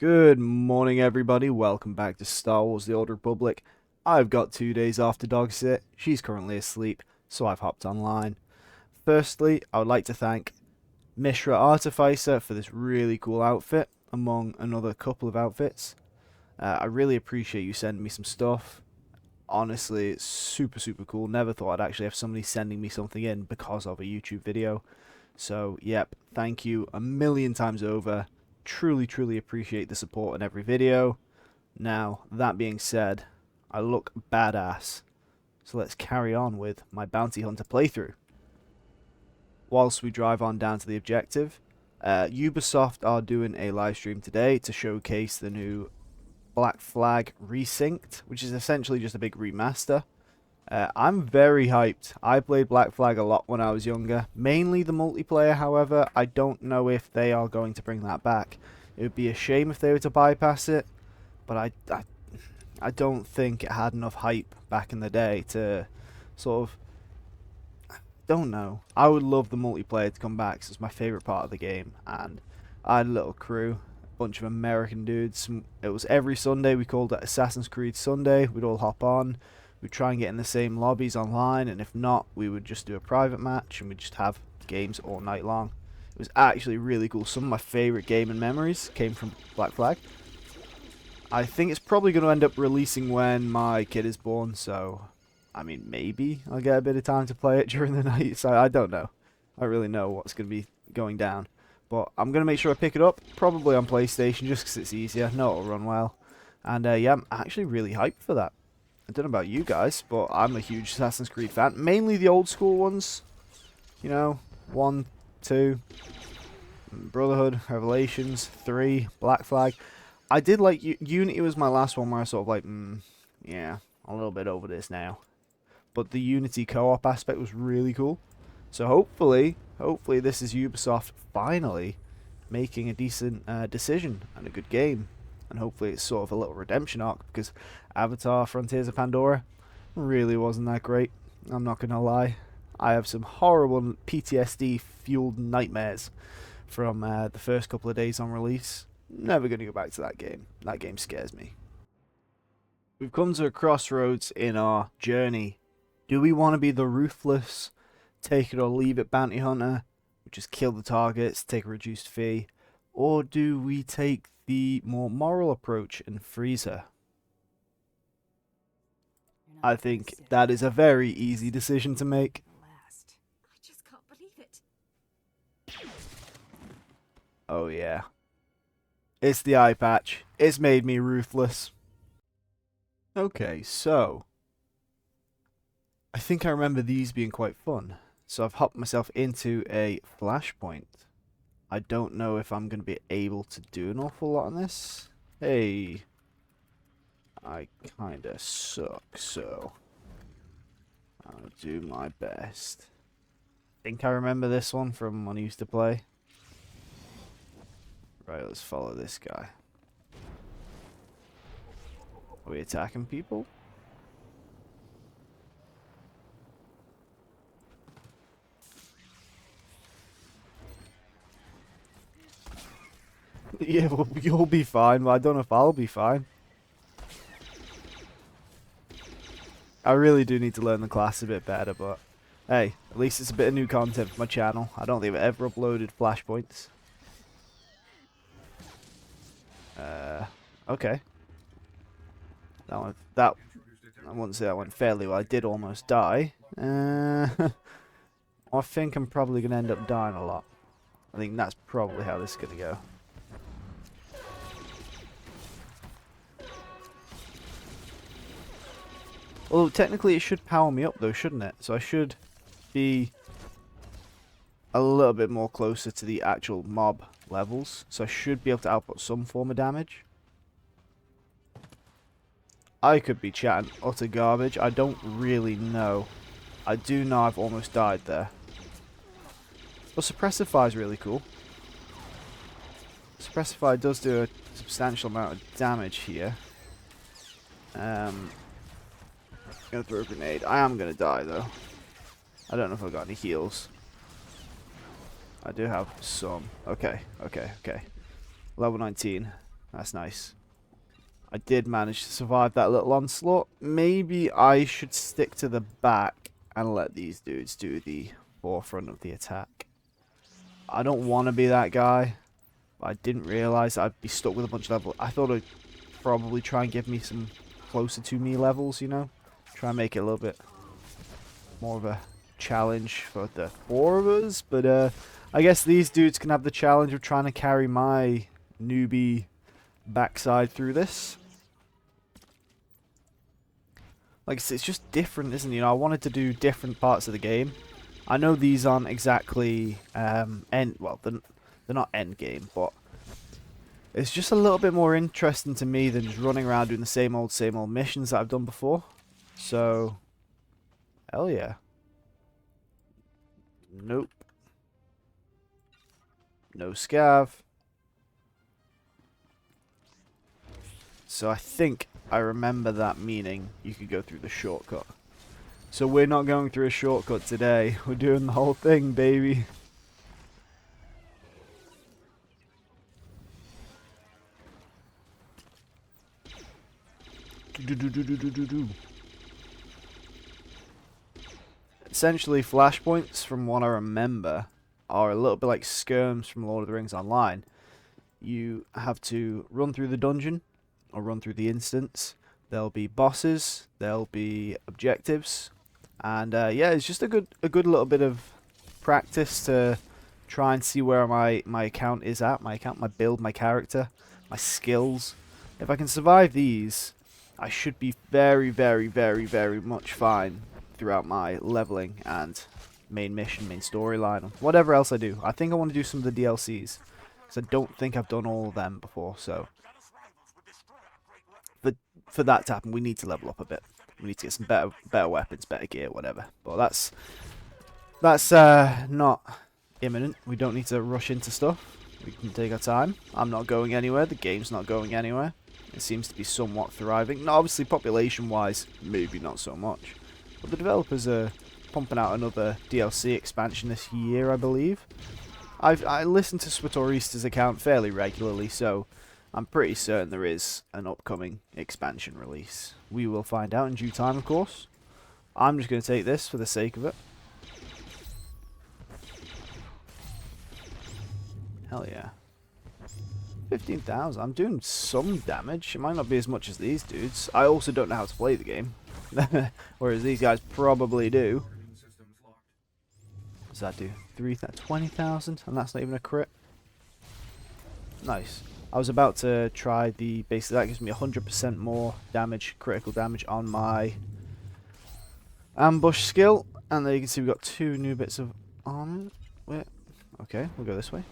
Good morning, everybody. Welcome back to Star Wars The Old Republic. I've got 2 days off to dog sit. She's currently asleep, so I've hopped online. Firstly, I would like to thank Mishra Artificer for this really cool outfit, among another couple of outfits. I really appreciate you sending me some stuff. Honestly, it's super cool. Never thought I'd actually have somebody sending me something in because of a YouTube video. So, yep, thank you a million times over. Truly appreciate the support in every video. Now, that being said, I look badass. So let's carry on with my Bounty Hunter playthrough. Whilst we drive on down to the objective, Ubisoft are doing a live stream today to showcase the new Black Flag Resynced, which is essentially just a big remaster. I'm very hyped. I played Black Flag a lot when I was younger. Mainly the multiplayer, however. I don't know if they are going to bring that back. It would be a shame if they were to bypass it, but I don't think it had enough hype back in the day to sort of... Don't know. I would love the multiplayer to come back, 'cause it's my favourite part of the game, and I had a little crew, a bunch of American dudes. It was every Sunday. We called it Assassin's Creed Sunday. We'd all hop on. We'd try and get in the same lobbies online, and if not, we would just do a private match, and we'd just have games all night long. It was actually really cool. Some of my favourite gaming memories came from Black Flag. I think it's probably going to end up releasing when my kid is born, so, I mean, maybe I'll get a bit of time to play it during the night, so I don't know. I don't really know what's going to be going down. But I'm going to make sure I pick it up, probably on PlayStation, just because it's easier. I know it'll run well. And yeah, I'm actually really hyped for that. I don't know about you guys, but I'm a huge Assassin's Creed fan. Mainly the old school ones. You know, 1, 2, Brotherhood, Revelations, 3, Black Flag. I did like Unity was my last one where I sort of like, yeah, a little bit over this now. But the Unity co-op aspect was really cool. So hopefully this is Ubisoft finally making a decent decision and a good game. And hopefully it's sort of a little redemption arc, because Avatar Frontiers of Pandora really wasn't that great. I'm not going to lie. I have some horrible PTSD-fueled nightmares from the first couple of days on release. Never going to go back to that game. That game scares me. We've come to a crossroads in our journey. Do we want to be the ruthless, take it or leave it bounty hunter, which is kill the targets, take a reduced fee, or do we take the more moral approach and freeze her? I think that is a very easy decision to make. I just can't believe it. Oh yeah. It's the eye patch. It's made me ruthless. Okay, so I think I remember these being quite fun. So I've hopped myself into a Flashpoint. I don't know if I'm going to be able to do an awful lot on this. Hey. I kinda suck, so I'll do my best. I think I remember this one from when I used to play. Right, let's follow this guy. Are we attacking people? Yeah, well, you'll be fine, but I don't know if I'll be fine. I really do need to learn the class a bit better, but hey, at least it's a bit of new content for my channel. I don't think I've ever uploaded Flashpoints. Okay. I wouldn't say that went fairly well. I did almost die. I think I'm probably going to end up dying a lot. I think that's probably how this is going to go. Although technically it should power me up though, shouldn't it? So I should be a little bit more closer to the actual mob levels. So I should be able to output some form of damage. I could be chatting utter garbage. I don't really know. I do know I've almost died there. But Suppressive Fire is really cool. Suppressive Fire does do a substantial amount of damage here. Gonna throw a grenade. I am gonna die though. I don't know if I've got any heals. I do have some. Okay. Level 19. That's nice. I did manage to survive that little onslaught. Maybe I should stick to the back and let these dudes do the forefront of the attack. I don't want to be that guy. But I didn't realise I'd be stuck with a bunch of levels. I thought it'd probably try and give me some closer to me levels, you know? Try and make it a little bit more of a challenge for the 4 of us. But I guess these dudes can have the challenge of trying to carry my newbie backside through this. Like I said, it's just different, isn't it? You know, I wanted to do different parts of the game. I know these aren't exactly well, they're not end game, but it's just a little bit more interesting to me than just running around doing the same old missions that I've done before. So, hell yeah. Nope. No scav. So I think I remember that meaning you could go through the shortcut. So we're not going through a shortcut today. We're doing the whole thing, baby. Essentially, flashpoints, from what I remember, are a little bit like skirms from Lord of the Rings Online. You have to run through the dungeon, or run through the instance. There'll be bosses, there'll be objectives, and yeah, it's just a good little bit of practice to try and see where my account is at, my build, my character, my skills. If I can survive these, I should be very, very, very, very much fine throughout my leveling and main mission, main storyline, whatever else I do. I think I want to do some of the DLCs, because I don't think I've done all of them before, so for that to happen, we need to level up a bit. We need to get some better weapons, better gear, whatever. But that's not imminent. We don't need to rush into stuff. We can take our time. I'm not going anywhere. The game's not going anywhere. It seems to be somewhat thriving. Now, obviously, population-wise, maybe not so much. But the developers are pumping out another DLC expansion this year, I believe. I listen to Swatorista's account fairly regularly, so I'm pretty certain there is an upcoming expansion release. We will find out in due time, of course. I'm just going to take this for the sake of it. Hell yeah. 15,000. I'm doing some damage. It might not be as much as these dudes. I also don't know how to play the game. Whereas these guys probably do. What does that do? 20,000? And that's not even a crit. Nice. I was about to try the... Basically, that gives me 100% more damage, critical damage on my ambush skill. And there you can see we've got 2 new bits of armor. Wait. Okay, we'll go this way.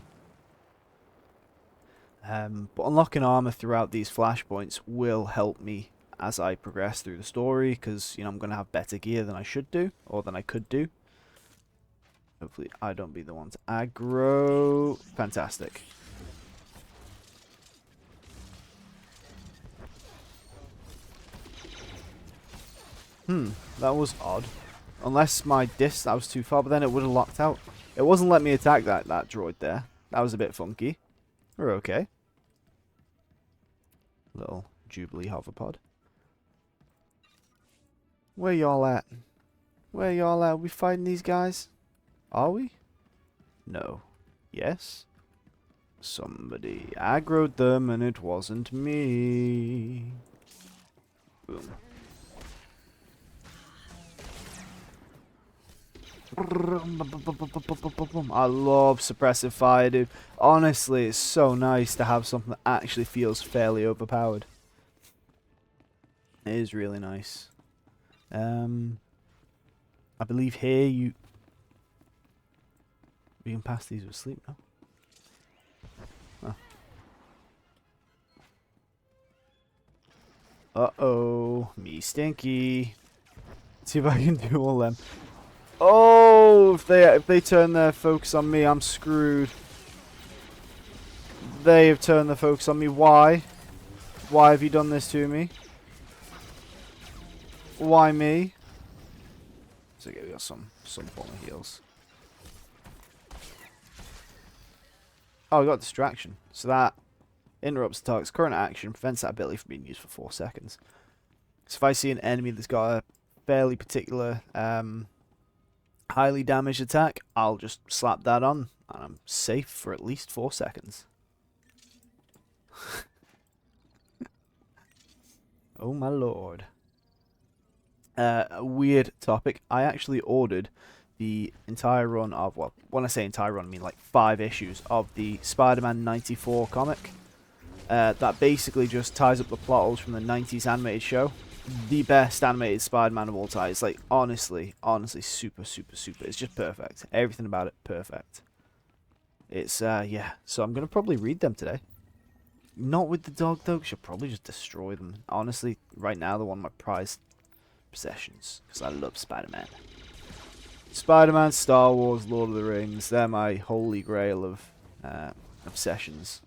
But unlocking armor throughout these flashpoints will help me as I progress through the story, because, you know, I'm going to have better gear than I should do, or than I could do. Hopefully I don't be the one to aggro. Fantastic. That was odd. Unless my disc, that was too far, but then it would have locked out. It wasn't letting me attack that droid there. That was a bit funky. We're okay. Little Jubilee hoverpod. Where y'all at? Where y'all at? Are we fighting these guys? Are we? No. Yes? Somebody aggroed them and it wasn't me. Boom. I love suppressive fire, dude. Honestly, it's so nice to have something that actually feels fairly overpowered. It is really nice. I believe here we can pass these with sleep now. Oh. Uh-oh. Me stinky. Let's see if I can do all them. Oh, if they turn their focus on me, I'm screwed. They have turned their focus on me. Why? Why have you done this to me? Why me? So okay, we got some form of heals. Oh, we got distraction. So that Interrupts the target's current action, prevents that ability from being used for 4 seconds. So if I see an enemy that's got a fairly particular highly damaged attack, I'll just slap that on and I'm safe for at least 4 seconds. Oh my lord. A weird topic. I actually ordered the entire run of, well, when I say entire run, I mean like 5 issues of the Spider-Man 94 comic. That basically just ties up the plot holes from the 90s animated show. The best animated Spider-Man of all time. It's like, honestly, super, super, super. It's just perfect. Everything about it, perfect. It's, yeah. So I'm going to probably read them today. Not with the dog, though, because I'll probably just destroy them. Honestly, right now, they're one of my prized possessions, because I love Spider-Man. Spider-Man, Star Wars, Lord of the Rings, they're my holy grail of obsessions.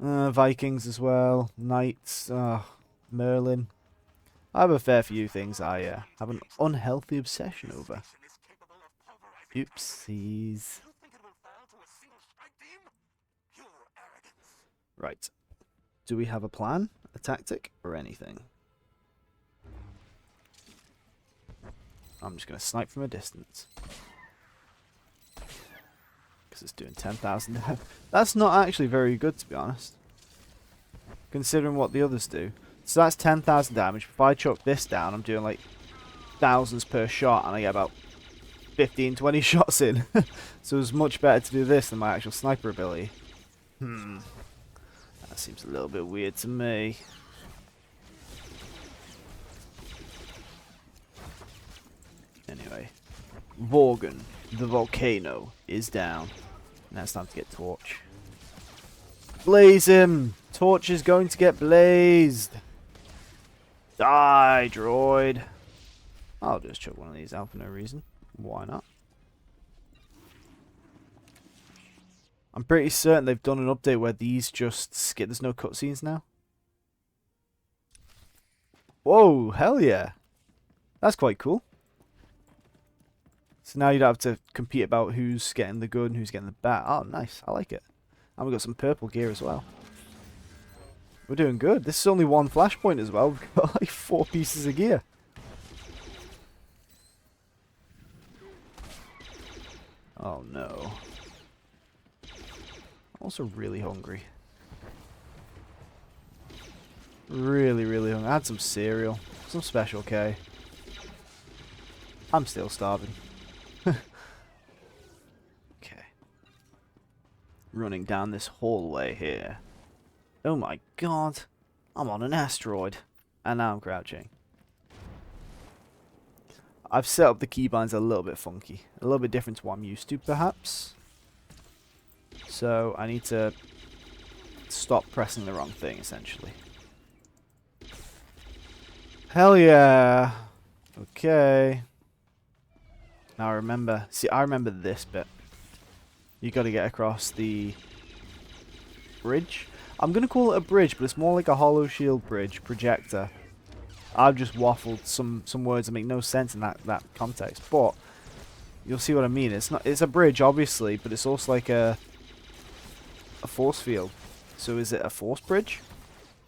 Vikings as well, Knights, Merlin. I have a fair few things I have an unhealthy obsession over. Oopsies. Right. Do we have a plan, a tactic, or anything? I'm just going to snipe from a distance. Because it's doing 10,000 damage. That's not actually very good, to be honest. Considering what the others do. So that's 10,000 damage. If I chuck this down, I'm doing like thousands per shot, and I get about 15, 20 shots in. So it's much better to do this than my actual sniper ability. That seems a little bit weird to me. Anyway. Vorgon, the volcano, is down. Now it's time to get Torch. Blaze him! Torch is going to get blazed! Die, droid! I'll just chuck one of these out for no reason. Why not? I'm pretty certain they've done an update where these just skip. There's no cutscenes now. Whoa, hell yeah. That's quite cool. So now you don't have to compete about who's getting the good and who's getting the bad. Oh, nice. I like it. And we've got some purple gear as well. We're doing good. This is only one Flashpoint as well. We've got like 4 pieces of gear. Oh no. I'm also really hungry. Really, really hungry. I had some cereal. Some Special K. I'm still starving. Okay. Running down this hallway here. Oh my god. I'm on an asteroid. And now I'm crouching. I've set up the keybinds a little bit funky. A little bit different to what I'm used to, perhaps. So I need to stop pressing the wrong thing, essentially. Hell yeah. Okay. Now I remember. See, I remember this bit. You got to get across the bridge. I'm going to call it a bridge, but it's more like a hollow shield bridge projector. I've just waffled some words that make no sense in that context, but you'll see what I mean. It's a bridge, obviously, but it's also like a force field. So is it a force bridge?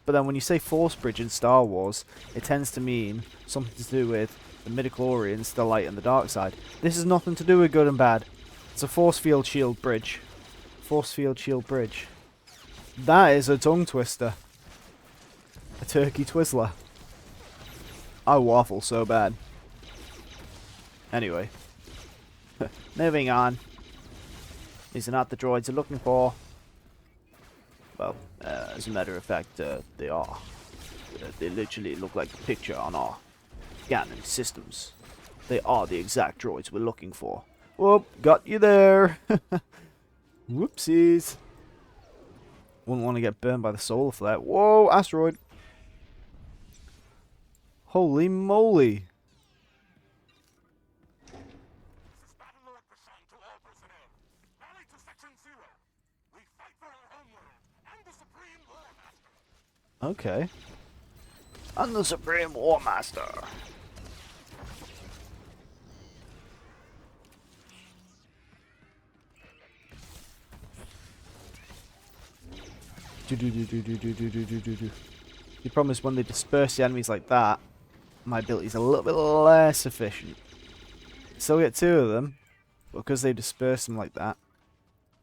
But then when you say force bridge in Star Wars, it tends to mean something to do with the midichlorians, the light and the dark side. This has nothing to do with good and bad. It's a force field shield bridge. Force field shield bridge. That is a tongue twister. A turkey twizzler. I waffle so bad. Anyway. Moving on. These are not the droids you're looking for. Well, as a matter of fact, they are. They literally look like the picture on our scanning systems. They are the exact droids we're looking for. Whoop, got you there. Whoopsies. Wouldn't want to get burned by the solar flare. Whoa, asteroid. Holy moly. Okay. I'm the Supreme War Master. The problem is when they disperse the enemies like that, my ability's a little bit less efficient. Still get two of them, but because they disperse them like that,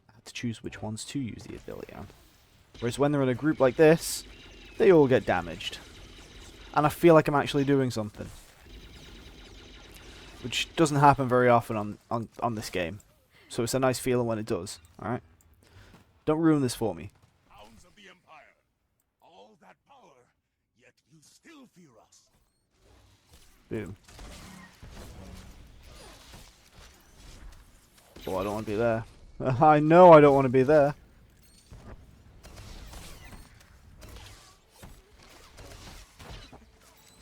I have to choose which ones to use the ability on. Whereas when they're in a group like this, they all get damaged. And I feel like I'm actually doing something. Which doesn't happen very often on this game. So it's a nice feeling when it does. Alright? Don't ruin this for me. Hounds of the Empire. All that power, yet you still fear us. Boom. Oh, I don't want to be there. I know I don't want to be there.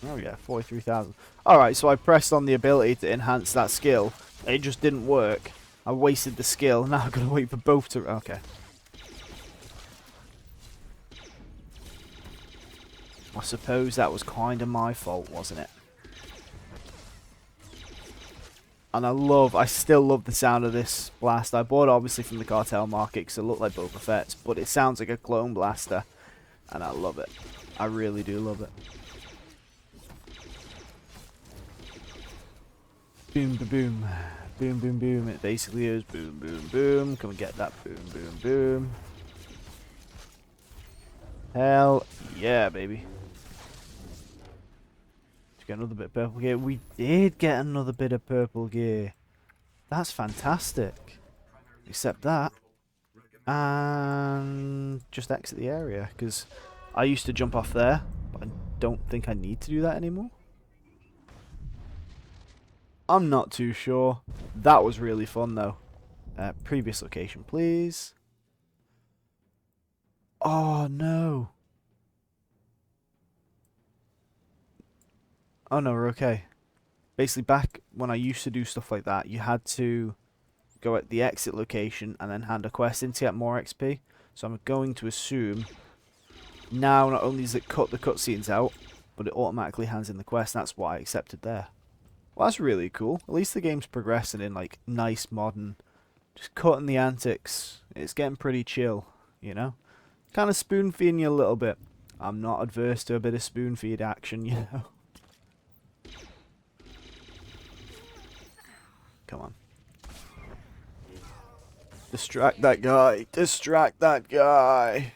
Oh yeah, 43,000. Alright, so I pressed on the ability to enhance that skill. It just didn't work. I wasted the skill. Now I've got to wait for both to... Okay. I suppose that was kind of my fault, wasn't it? And I still love the sound of this blast. I bought it obviously from the cartel market because it looked like Boba Fett's, but it sounds like a clone blaster. And I love it. I really do love it. Boom, boom, boom. Boom, boom, boom. It basically is boom, boom, boom. Can we get that? Boom, boom, boom. Hell yeah, baby. Did we get another bit of purple gear? We did get another bit of purple gear. That's fantastic. Except that. And just exit the area. Because I used to jump off there. But I don't think I need to do that anymore. I'm not too sure. That was really fun though. Previous location, please. Oh no. Oh no, we're okay. Basically back when I used to do stuff like that, you had to go at the exit location and then hand a quest in to get more XP. So I'm going to assume now not only does it cut the cutscenes out, but it automatically hands in the quest. That's why I accepted there. Well, that's really cool. At least the game's progressing in like nice modern, just cutting the antics. It's getting pretty chill, you know? Kind of spoon feeding you a little bit. I'm not adverse to a bit of spoon feed action, you know? Come on. Distract that guy. Distract that guy.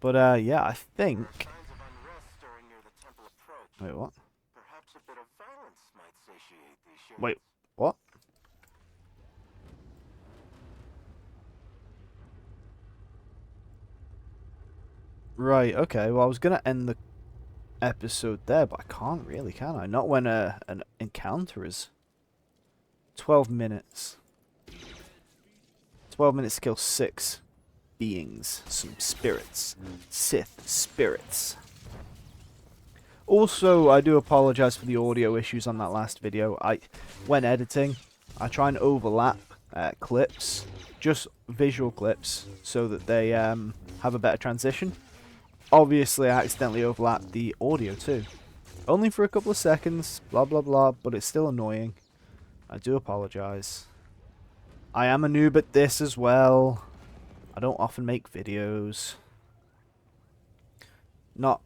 But yeah, I think... Wait, what? Wait, what? Right, okay. Well, I was going to end the episode there, but I can't really, can I? Not when an encounter is 12 minutes. 12 minutes to kill 6 beings. Some spirits. Sith spirits. Also, I do apologize for the audio issues on that last video. When editing, I try and overlap clips, just visual clips, so that they have a better transition. Obviously, I accidentally overlapped the audio too. Only for a couple of seconds, blah blah blah, but it's still annoying. I do apologize. I am a noob at this as well. I don't often make videos. Not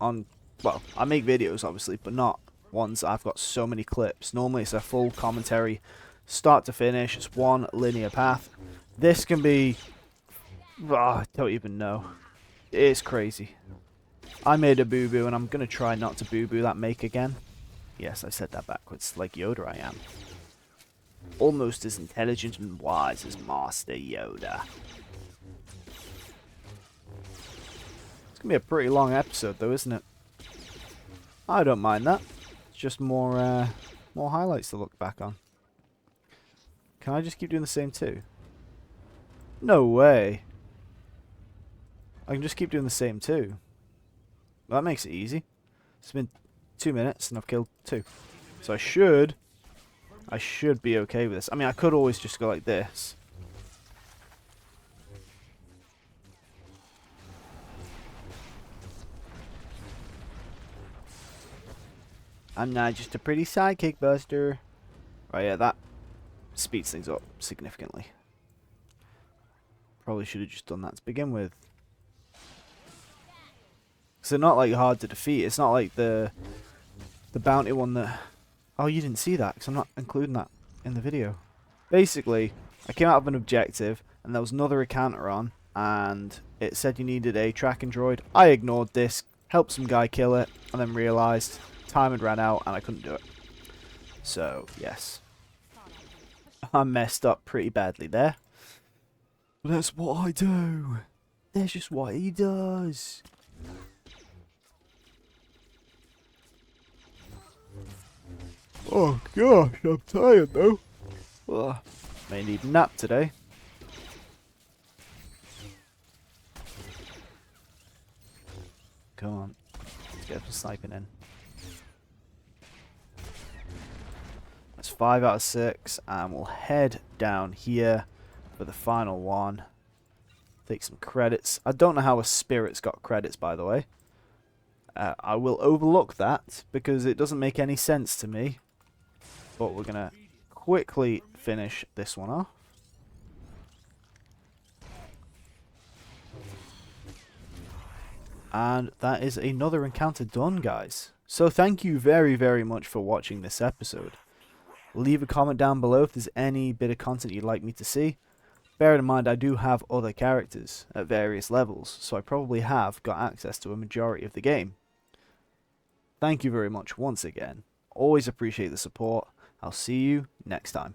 on... Well, I make videos, obviously, but not ones I've got so many clips. Normally, it's a full commentary, start to finish. It's one linear path. This can be... Oh, I don't even know. It's crazy. I made a boo-boo, and I'm going to try not to boo-boo that make again. Yes, I said that backwards, like Yoda I am. Almost as intelligent and wise as Master Yoda. It's going to be a pretty long episode, though, isn't it? I don't mind that. It's just more highlights to look back on. Can I just keep doing the same too? No way. I can just keep doing the same too. Well, that makes it easy. It's been 2 minutes and I've killed 2. So I should be okay with this. I mean, I could always just go like this. I'm not just a pretty sidekick buster. Right, yeah, that speeds things up significantly. Probably should have just done that to begin with. Because they're not like hard to defeat. It's not like the bounty one that... Oh, you didn't see that because I'm not including that in the video. Basically, I came out of an objective and there was another encounter on and it said you needed a tracking droid. I ignored this, helped some guy kill it, and then realised time had ran out and I couldn't do it. So, yes. I messed up pretty badly there. But that's what I do. That's just what he does. Oh gosh, I'm tired though. Ugh. May need a nap today. Come on, let's get some sniping in. That's 5 out of 6, and we'll head down here for the final one. Take some credits. I don't know how a spirit's got credits, by the way. I will overlook that because it doesn't make any sense to me. But we're gonna quickly finish this one off. And that is another encounter done, guys. So thank you very, very much for watching this episode. Leave a comment down below if there's any bit of content you'd like me to see. Bear in mind I do have other characters at various levels, so I probably have got access to a majority of the game. Thank you very much once again. Always appreciate the support. I'll see you next time.